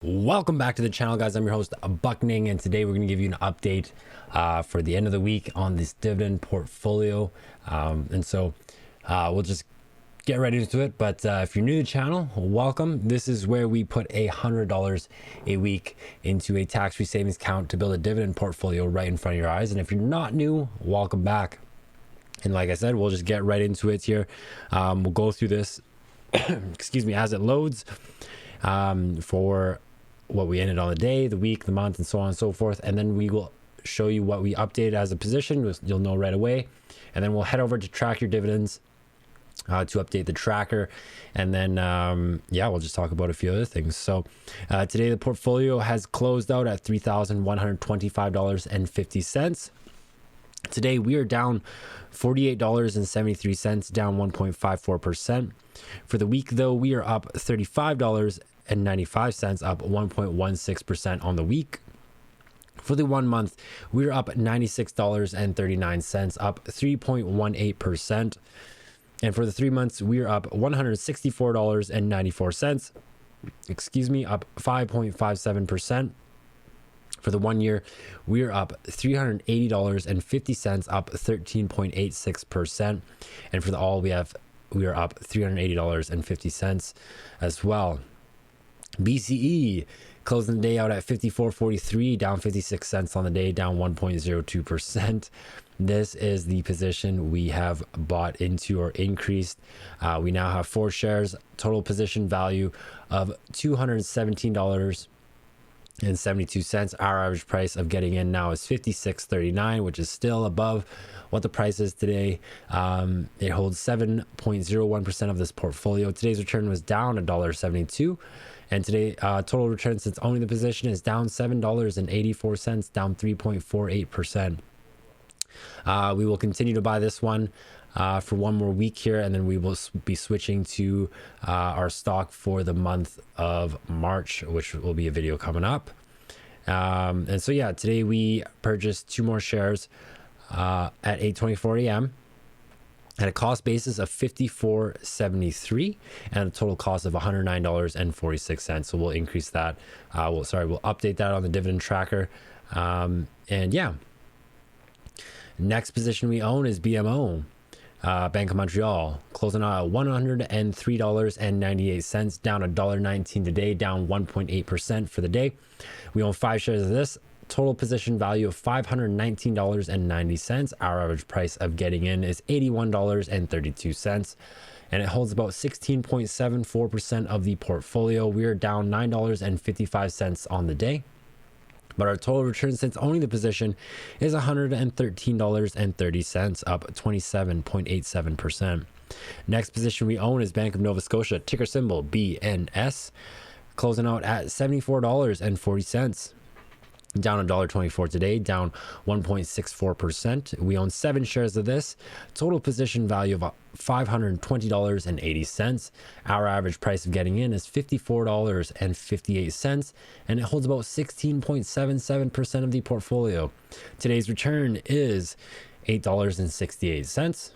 Welcome back to the channel, guys. I'm your host, Buckning, and today we're going to give you an update for the end of the week on this dividend portfolio. We'll just get right into it. But if you're new to the channel, welcome. This is where we put $100 a week into a tax-free savings account to build a dividend portfolio right in front of your eyes. And if you're not new, welcome back. And like I said, we'll just get right into it here. We'll go through this, excuse me, as it loads for what we ended on the day, the week, the month, and so on and so forth. And then we will show you what we updated as a position. You'll know right away. And then we'll head over to track your dividends to update the tracker. And then, we'll just talk about a few other things. So today the portfolio has closed out at $3,125.50. Today we are down $48.73, down 1.54%. For the week, though, we are up $35.95, up 1.16% on the week. For the 1 month, we're up $96.39, up 3.18%. And for the 3 months, we're up $164.94, up 5.57%. For the 1 year, we're up $380.50, up 13.86%. And for the all, we are up $380.50 as well. BCE closing the day out at 54.43, down 56 cents on the day, down 1.02%. This is the position we have bought into or increased. We now have 4 shares, total position value of $217.72. Our average price of getting in now is $56.39, which is still above what the price is today. It holds 7.01% of this portfolio. Today's return was down $1.72. And today, total return since owning the position is down $7.84, down 3.48%. We will continue to buy this one for 1 more week here, and then we will be switching to our stock for the month of March, which will be a video coming up. Today we purchased 2 more shares at 8:24 a.m. at a cost basis of $54.73 and a total cost of $109.46. So we'll increase that. We'll update that on the dividend tracker. Next position we own is BMO, Bank of Montreal, closing out at $103.98, down $1.19 today, down 1.8% for the day. We own 5 shares of this. Total position value of $519.90. Our average price of getting in is $81.32, and it holds about 16.74% of the portfolio. We are down $9.55 on the day, but our total return since owning the position is $113.30, up 27.87%. Next position we own is Bank of Nova Scotia, ticker symbol BNS, closing out at $74.40. Down $1.24 today, down 1.64%. We own 7 shares of this. Total position value of $520.80. Our average price of getting in is $54.58, and it holds about 16.77% of the portfolio. Today's return is $8.68.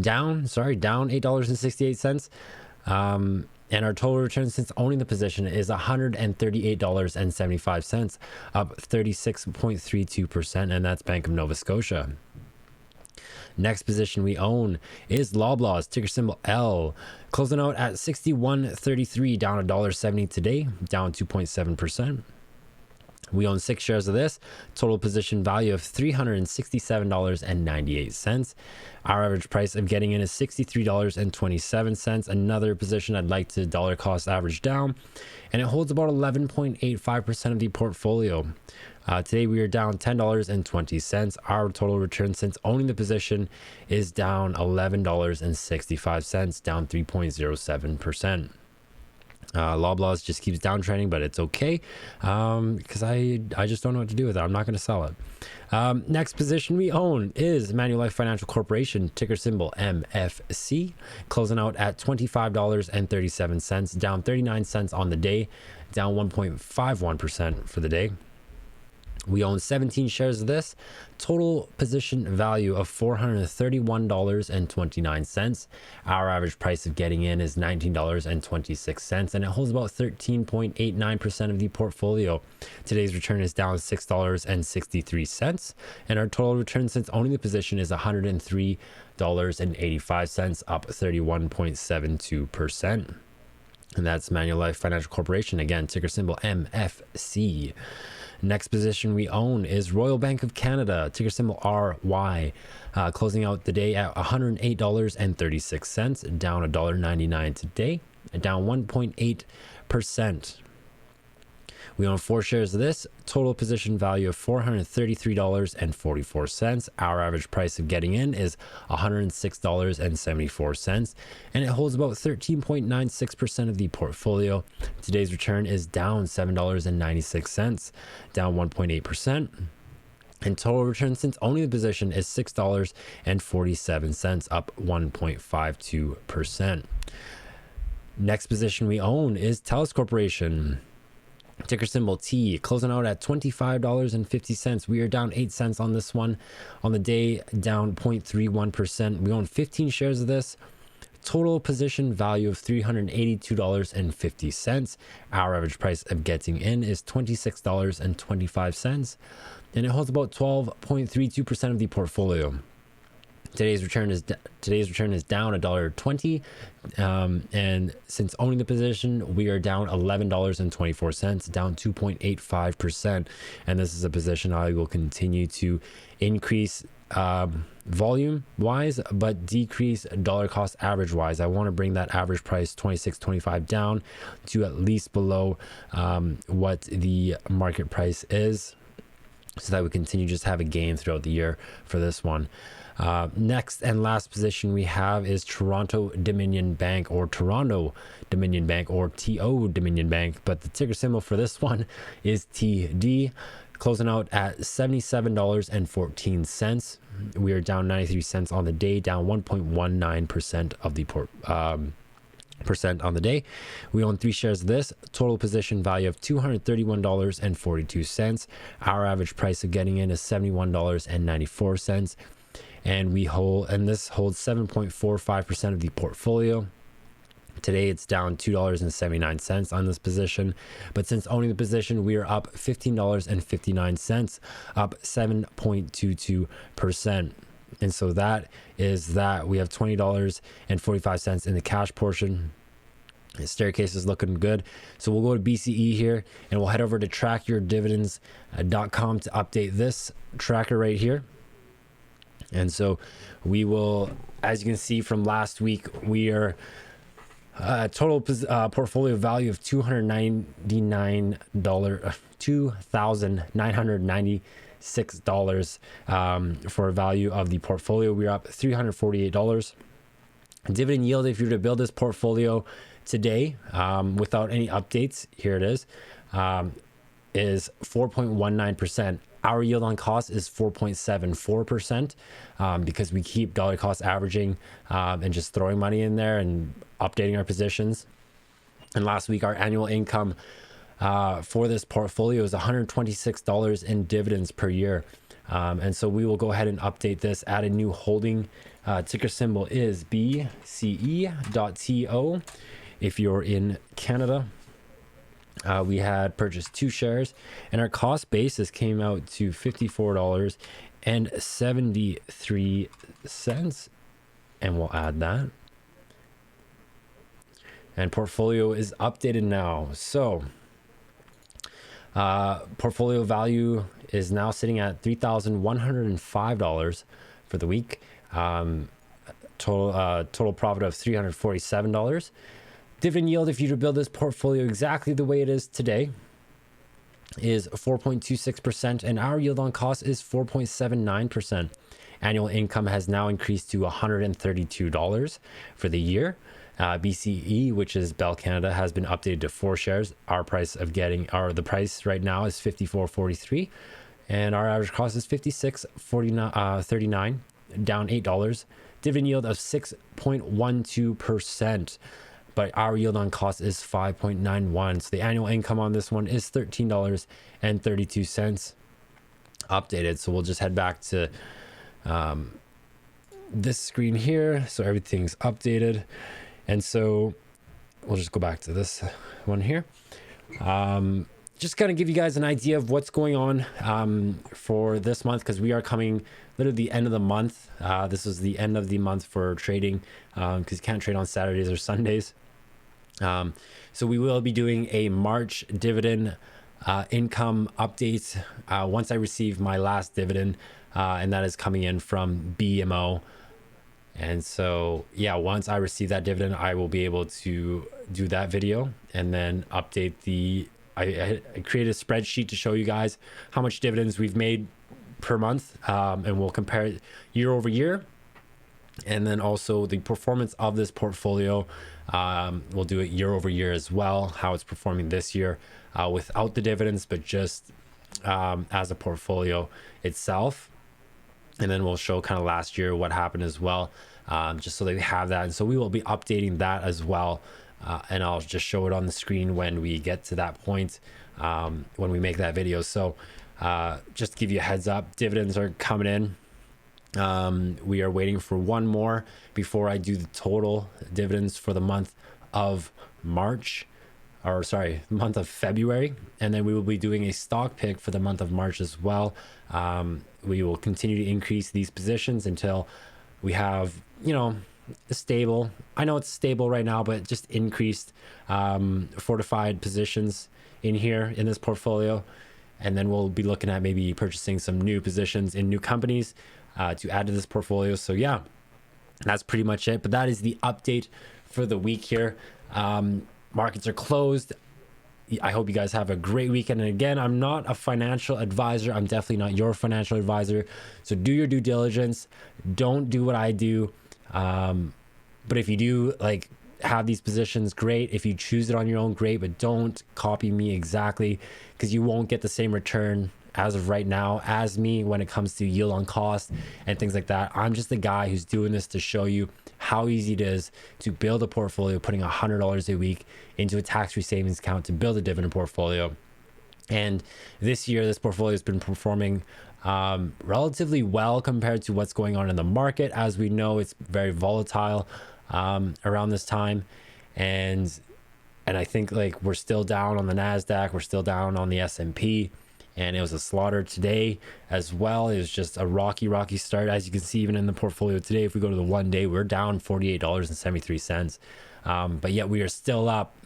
Down $8.68. And our total return since owning the position is $138.75, up 36.32%, and that's Bank of Nova Scotia. Next position we own is Loblaws, ticker symbol L, closing out at $61.33, down $1.70 today, down 2.7%. We own 6 shares of this. Total position value of $367.98. Our average price of getting in is $63.27. Another position I'd like to dollar cost average down, and it holds about 11.85% of the portfolio. Today we are down $10.20. Our total return since owning the position is down $11.65, down 3.07%. Loblaws just keeps downtrending, but it's okay because I just don't know what to do with it. I'm not going to sell it. Next position we own is Manulife Financial Corporation, ticker symbol MFC, closing out at $25.37, down 39 cents on the day, down 1.51% for the day. We own 17 shares of this. Total position value of $431.29. Our average price of getting in is $19.26, and it holds about 13.89% of the portfolio. Today's return is down $6.63, and our total return since owning the position is $103.85, up 31.72%. And that's Manulife Financial Corporation, again, ticker symbol MFC. Next position we own is Royal Bank of Canada, ticker symbol RY, closing out the day at $108.36, down $1.99 today, down 1.8%. We own 4 shares of this, total position value of $433.44. Our average price of getting in is $106.74, and it holds about 13.96% of the portfolio. Today's return is down $7.96, down 1.8%. And total return since owning the position is $6.47, up 1.52%. Next position we own is TELUS Corporation, ticker symbol T, closing out at $25.50. We are down 8 cents on this one. On the day, down 0.31%. We own 15 shares of this. Total position value of $382.50. Our average price of getting in is $26.25, and it holds about 12.32% of the portfolio. Today's return is down $1.20, and since owning the position, we are down $11.24, down 2.85%. And this is a position I will continue to increase volume wise, but decrease dollar cost average wise. I want to bring that average price $26.25 down to at least below what the market price is, so that we continue just have a gain throughout the year for this one. Next and last position we have is Toronto Dominion Bank, or Toronto Dominion Bank, or TO Dominion Bank, but the ticker symbol for this one is TD, closing out at $77.14. We are down 93 cents on the day, down 1.19% of the percent on the day. We own 3 shares of this, total position value of $231.42. Our average price of getting in is $71.94. And this holds 7.45% of the portfolio. Today it's down $2.79 on this position, but since owning the position, we are up $15.59, up 7.22%. And so that is that. We have $20.45 in the cash portion. The staircase is looking good. So we'll go to BCE here, and we'll head over to trackyourdividends.com to update this tracker right here. And so we will, as you can see from last week, we are total portfolio value of $2,996 for a value of the portfolio. We're up $348. Dividend yield, if you were to build this portfolio today without any updates, here it is 4.19%. Our yield on cost is 4.74%, because we keep dollar cost averaging and just throwing money in there and updating our positions. And last week, our annual income for this portfolio is $126 in dividends per year. And so we will go ahead and update this, add a new holding. Ticker symbol is BCE.TO if you're in Canada. We had purchased 2 shares, and our cost basis came out to $54.73, and we'll add that. And portfolio is updated now. So portfolio value is now sitting at $3,105 for the week. Total profit of $347. Dividend yield, if you were to build this portfolio exactly the way it is today, is 4.26%, and our yield on cost is 4.79%. Annual income has now increased to $132 for the year. BCE, which is Bell Canada, has been updated to 4 shares. Our price of the price right now is $54.43, and our average cost is $56.39, down $8. Dividend yield of 6.12%. But our yield on cost is 5.91. So the annual income on this one is $13.32. updated. So we'll just head back to this screen here. So everything's updated. And so we'll just go back to this one here. Just kind of give you guys an idea of what's going on for this month, because we are coming literally the end of the month. This is the end of the month for trading, because you can't trade on Saturdays or Sundays. So we will be doing a March dividend income update once I receive my last dividend, and that is coming in from BMO. And so, yeah, once I receive that dividend, I will be able to do that video and then update I created a spreadsheet to show you guys how much dividends we've made per month, and we'll compare it year over year. And then also the performance of this portfolio, we'll do it year over year as well, how it's performing this year without the dividends, but just as a portfolio itself. And then we'll show kind of last year what happened as well, just so they have that. And so we will be updating that as well. And I'll just show it on the screen when we get to that point, when we make that video. So just to give you a heads up, dividends are coming in. We are waiting for one more before I do the total dividends for the month of March, or sorry, month of February. And then we will be doing a stock pick for the month of March as well. We will continue to increase these positions until we have, stable. I know it's stable right now, but just increased fortified positions in here in this portfolio. And then we'll be looking at maybe purchasing some new positions in new companies to add to this portfolio. So yeah, that's pretty much it. But that is the update for the week here. Markets are closed. I hope you guys have a great weekend. And again, I'm not a financial advisor. I'm definitely not your financial advisor. So do your due diligence. Don't do what I do. But if you do have these positions, great. If you choose it on your own, great. But don't copy me exactly, because you won't get the same return as of right now as me when it comes to yield on cost and things like that. I'm just the guy who's doing this to show you how easy it is to build a portfolio, putting $100 a week into a tax-free savings account to build a dividend portfolio. And this year, this portfolio has been performing relatively well compared to what's going on in the market. As we know, it's very volatile around this time. And I think we're still down on the NASDAQ, we're still down on the S&P. And it was a slaughter today as well. It was just a rocky start. As you can see, even in the portfolio today, if we go to the 1 day, we're down $48.73. But yet we are still up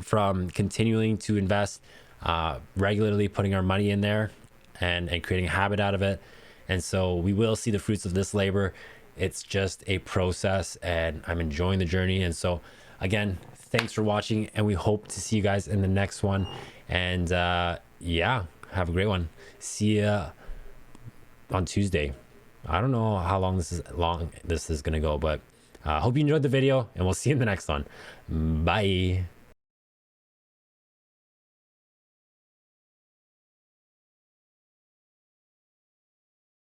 from continuing to invest, regularly putting our money in there and creating a habit out of it. And so we will see the fruits of this labor. It's just a process, and I'm enjoying the journey. And so again, thanks for watching, and we hope to see you guys in the next one. And yeah, have a great one. See ya on Tuesday. I don't know how long this is going to go, but hope you enjoyed the video, and we'll see you in the next one. Bye.